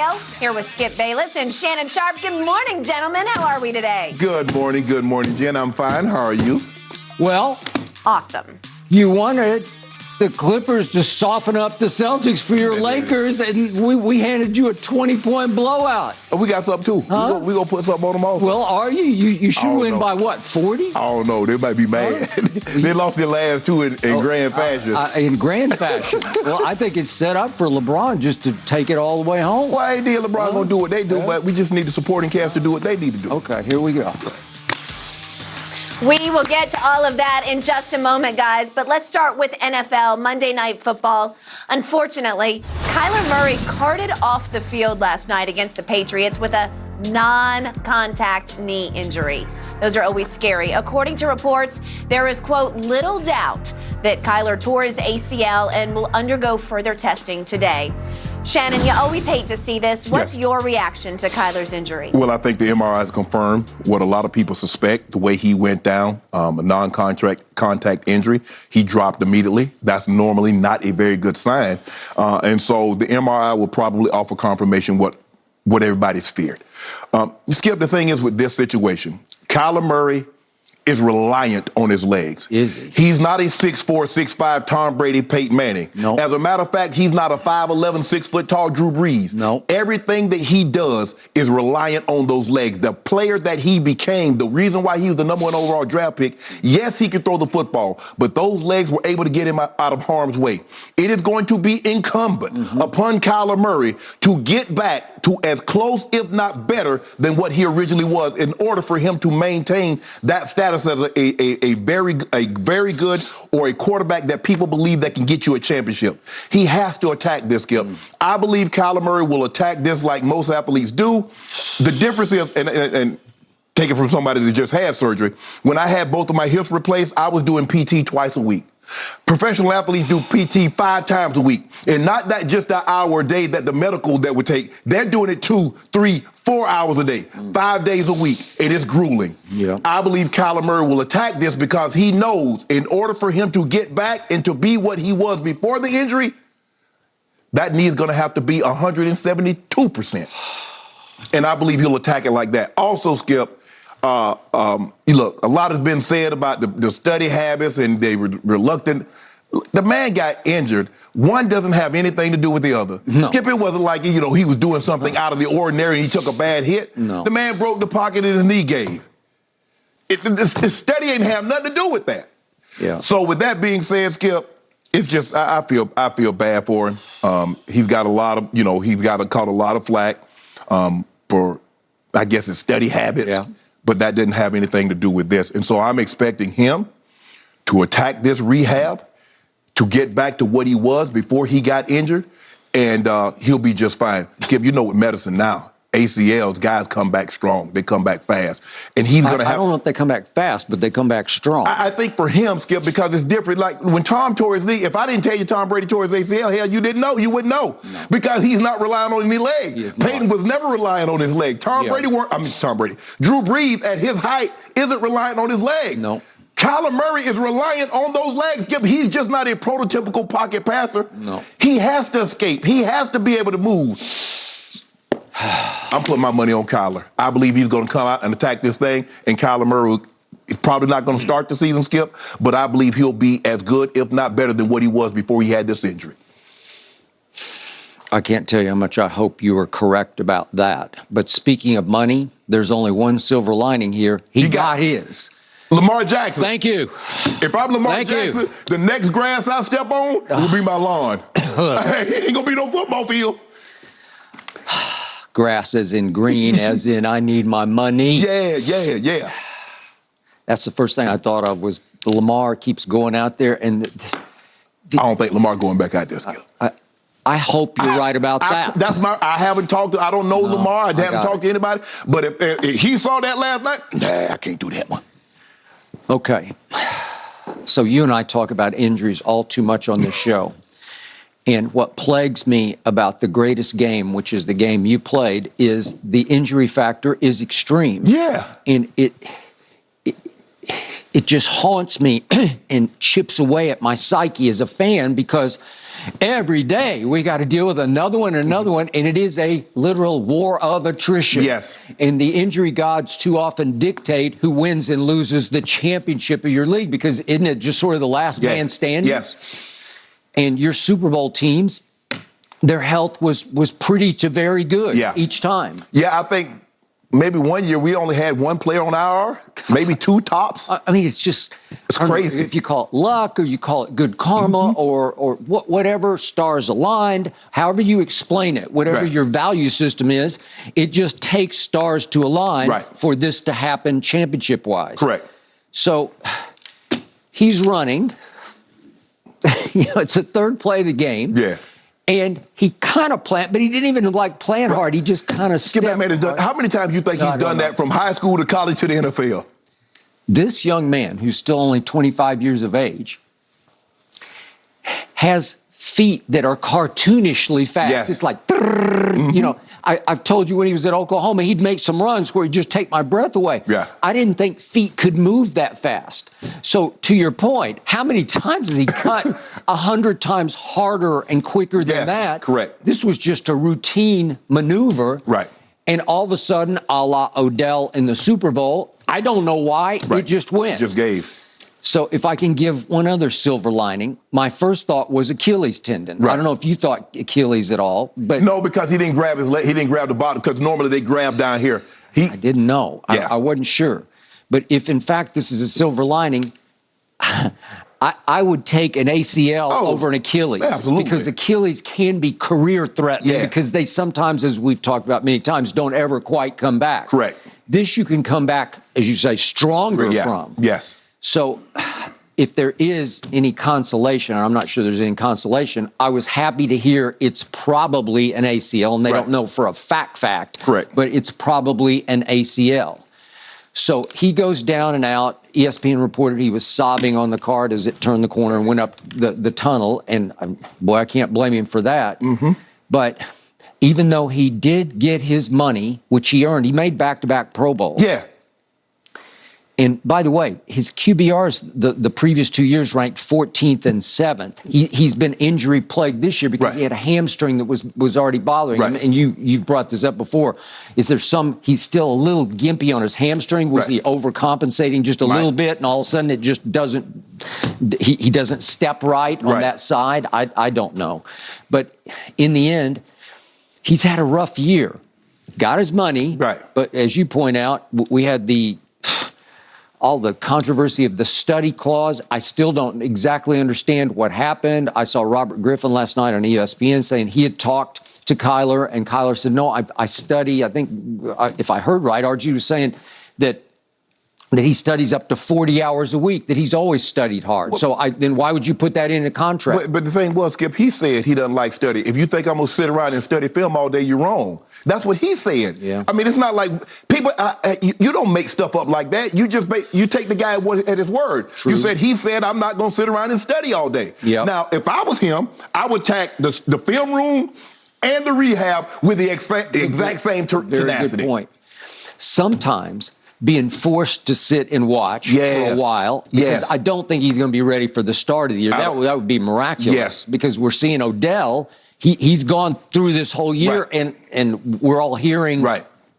Dale, here with Skip Bayless and Shannon Sharp. Good morning, gentlemen. How are we today? Good morning, Jen. I'm fine. How are you? Well, awesome. You wanted the Clippers to soften up the Celtics for your Lakers, and we handed you a 20-point blowout. We got something, too. Huh? We're going to put something on them all. Well, are you? You should win by, what, 40? I don't know. They might be mad. They lost their last two in grand fashion. In grand fashion. Well, I think it's set up for LeBron just to take it all the way home. Well, ain't LeBron going to do what they do, but we just need the supporting cast to do what they need to do. Okay, here we go. We will get to all of that in just a moment, guys. But let's start with NFL, Monday Night Football. Unfortunately, Kyler Murray carted off the field last night against the Patriots with a non-contact knee injury. Those are always scary. According to reports, there is, quote, little doubt that Kyler tore his ACL and will undergo further testing today. Shannon, you always hate to see this. What's your reaction to Kyler's injury? Well, I think the MRI has confirmed what a lot of people suspect, the way he went down, a non-contact injury. He dropped immediately. That's normally not a very good sign. And so the MRI will probably offer confirmation what everybody's feared. Skip, the thing is with this situation, Kyler Murray is reliant on his legs. Is he? He's not a 6'4", 6'5" Tom Brady, Peyton Manning. No. As a matter of fact, he's not a 5'11", 6-foot-tall Drew Brees. No. Everything that he does is reliant on those legs. The player that he became, the reason why he was the number 1 overall draft pick, yes, he could throw the football, but those legs were able to get him out of harm's way. It is going to be incumbent upon Kyler Murray to get back to as close, if not better, than what he originally was in order for him to maintain that status as a very good or a quarterback that people believe that can get you a championship. He has to attack this, Skip. I believe Kyler Murray will attack this like most athletes do. The difference is, and take it from somebody that just had surgery, when I had both of my hips replaced, I was doing PT twice a week. Professional athletes do PT 5 times a week. And not that just that hour a day that the medical that would take. They're doing it 2, 3, 4 hours a day, 5 days a week. It is grueling. Yeah. I believe Kyler Murray will attack this because he knows in order for him to get back and to be what he was before the injury, that knee is going to have to be 172%. And I believe he'll attack it like that. Also, Skip, look, a lot has been said about the study habits and they were reluctant. The man got injured. One doesn't have anything to do with the other. No. Skip, it wasn't like, he was doing something out of the ordinary and he took a bad hit. No. The man broke the pocket and his knee gave. The study ain't have nothing to do with that. Yeah. So with that being said, Skip, it's just, I feel bad for him. He's got a lot of, caught a lot of flack for, I guess, his study habits. Yeah. But that didn't have anything to do with this. And so I'm expecting him to attack this rehab, to get back to what he was before he got injured, and he'll be just fine. Skip, with medicine now, ACLs, guys come back strong. They come back fast. And he's going to have... I don't know if they come back fast, but they come back strong. I think for him, Skip, because it's different. Like when Tom tore his knee, if I didn't tell you Tom Brady tore his ACL, hell, you didn't know. You wouldn't know. No. Because he's not relying on any leg. Peyton was never relying on his leg. Tom Brady. Drew Brees at his height isn't relying on his leg. No. Kyler Murray is reliant on those legs. Skip, he's just not a prototypical pocket passer. No. He has to escape. He has to be able to move. I'm putting my money on Kyler. I believe he's going to come out and attack this thing, and Kyler Murray is probably not going to start the season, Skip, but I believe he'll be as good, if not better, than what he was before he had this injury. I can't tell you how much I hope you are correct about that. But speaking of money, there's only one silver lining here. He got his. Lamar Jackson. Thank you. If I'm Lamar Jackson, the next grass I step on will be my lawn. It ain't going to be no football field. Grass as in green, as in I need my money. Yeah. That's the first thing I thought of was Lamar keeps going out there. And I don't think Lamar going back out there, Skip. I hope you're right about that. I haven't talked to, I don't know Lamar. I haven't talked to anybody. But if he saw that last night, I can't do that one. Okay. So you and I talk about injuries all too much on this show. And what plagues me about the greatest game, which is the game you played, is the injury factor is extreme. Yeah. And it just haunts me and chips away at my psyche as a fan because Every day we got to deal with another one, and it is a literal war of attrition. Yes. And the injury gods too often dictate who wins and loses the championship of your league, because isn't it just sort of the last man standing? Yes. And your Super Bowl teams, their health was pretty to very good each time. Yeah, I think maybe one year we only had one player on IR, maybe two tops. I mean, it's crazy. If you call it luck or you call it good karma or whatever, stars aligned, however you explain it, whatever your value system is, it just takes stars to align for this to happen championship-wise. Correct. So he's running. It's the third play of the game. Yeah. And he kind of but he didn't even plan hard. He just kind of stepped. How many times do you think he's done that from high school to college to the NFL? This young man, who's still only 25 years of age, has feet that are cartoonishly fast. Yes. It's like, I've told you when he was at Oklahoma, he'd make some runs where he'd just take my breath away. Yeah. I didn't think feet could move that fast. So to your point, how many times has he cut 100 times harder and quicker than that? Correct. This was just a routine maneuver. Right. And all of a sudden, a la Odell in the Super Bowl, I don't know why, it just went. Just gave. So if I can give one other silver lining, my first thought was Achilles tendon. Right. I don't know if you thought Achilles at all, but no, because he didn't grab his leg. He didn't grab the bottom, because normally they grab down here. I didn't know. Yeah. I wasn't sure. But if in fact this is a silver lining, I would take an ACL over an Achilles. Absolutely. Because Achilles can be career threatening because they sometimes, as we've talked about many times, don't ever quite come back. Correct. This you can come back, as you say, stronger from. Yes. So if there is any consolation, and I'm not sure there's any consolation, I was happy to hear it's probably an ACL, and they don't know for a fact. Correct. But it's probably an ACL. So he goes down and out. ESPN reported he was sobbing on the cart as it turned the corner and went up the tunnel. And boy, I can't blame him for that. Mm-hmm. But even though he did get his money, which he earned, he made back-to-back Pro Bowls. Yeah. And by the way, his QBRs the previous 2 years ranked 14th and 7th. He's been injury plagued this year because he had a hamstring that was already bothering him. And you've brought this up before. Is there he's still a little gimpy on his hamstring? Was he overcompensating just a little bit, and all of a sudden it just doesn't? He doesn't step right on that side. I don't know, but in the end, he's had a rough year. Got his money, but as you point out, we had all the controversy of the study clause. I still don't exactly understand what happened. I saw Robert Griffin last night on ESPN saying he had talked to Kyler, and Kyler said, no, I study. I think, if I heard right, RG was saying that he studies up to 40 hours a week, that he's always studied hard. Well, so then why would you put that in a contract? But the thing was, Skip, he said he doesn't like study. If you think I'm going to sit around and study film all day, you're wrong. That's what he said. Yeah. I mean, it's not like people, you don't make stuff up like that. You just you take the guy at his word. True. He said, I'm not going to sit around and study all day. Yep. Now, if I was him, I would tack the film room and the rehab with the exact same tenacity. Very good point. Sometimes being forced to sit and watch for a while, because I don't think he's going to be ready for the start of the year. That would be miraculous. Yes. Because we're seeing Odell, he's gone through this whole year, and we're all hearing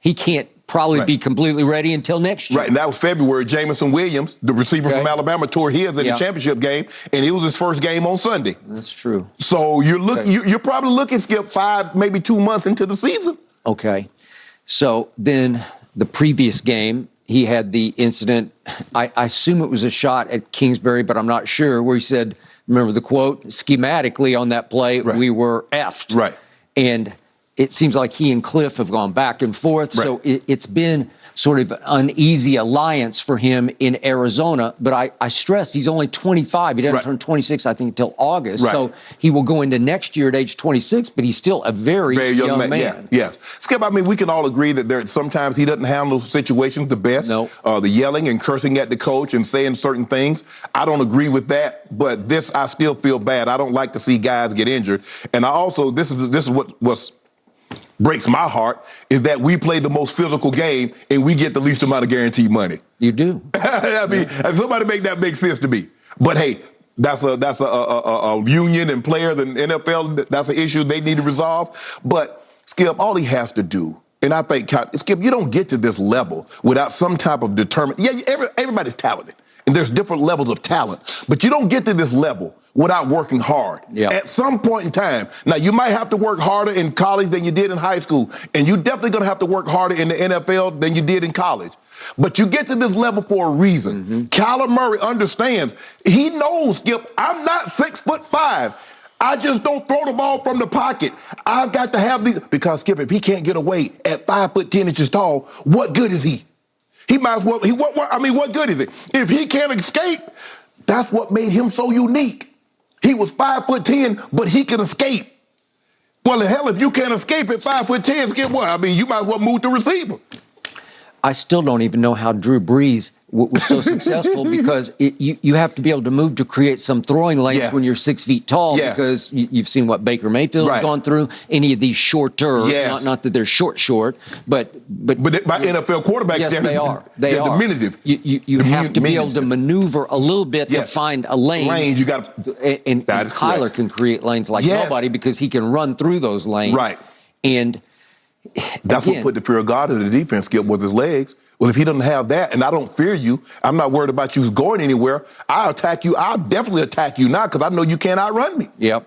he can't probably be completely ready until next year. Right, and that was February. Jamison Williams, the receiver from Alabama, tore his in the championship game, and it was his first game on Sunday. That's true. So you're probably looking, Skip, 5, maybe 2 months into the season. Okay. So then the previous game, he had the incident, I assume it was a shot at Kingsbury, but I'm not sure, where he said, remember the quote, schematically on that play, we were effed. Right. And it seems like he and Cliff have gone back and forth. So it's been sort of an uneasy alliance for him in Arizona. But I stress he's only 25. He doesn't turn 26, I think, until August. So he will go into next year at age 26, but he's still a very young man. Yeah, yes. Skip, I mean, we can all agree that sometimes he doesn't handle situations the best. No. The yelling and cursing at the coach and saying certain things. I don't agree with that, but I still feel bad. I don't like to see guys get injured. And I also, this is what breaks my heart, is that we play the most physical game and we get the least amount of guaranteed money. You do. I mean, somebody make that make sense to me. But hey, That's a union and players and NFL. That's an issue they need to resolve. But Skip, all he has to do, and I think Skip, you don't get to this level without some type of determination. Yeah, everybody's talented, and there's different levels of talent, but you don't get to this level without working hard. Yeah. At some point in time. Now, you might have to work harder in college than you did in high school, and you're definitely going to have to work harder in the NFL than you did in college. But you get to this level for a reason. Mm-hmm. Kyler Murray understands. He knows, Skip, I'm not 6'5". I just don't throw the ball from the pocket. I've got to have these. Because, Skip, if he can't get away at 5'10" tall, what good is he? He might as well, what good is it? If he can't escape, that's what made him so unique. He was 5'10", but he can escape. Well, the hell, if you can't escape at 5'10", Skip, what? You might as well move the receiver. I still don't even know how Drew Brees was so successful because you have to be able to move to create some throwing lanes when you're 6 feet tall because you've seen what Baker Mayfield's gone through. Any of these shorter, not that they're short, but by NFL quarterback yes, standards, they are. They are diminutive. You have to be able to maneuver a little bit to find a lane. Lanes, you got and Kyler can create lanes like nobody because he can run through those lanes. Right. And that's what put the fear of God in the defense, Skip, was his legs. Well, if he doesn't have that, and I don't fear you, I'm not worried about you going anywhere, I'll attack you. I'll definitely attack you now because I know you can't outrun me. Yep.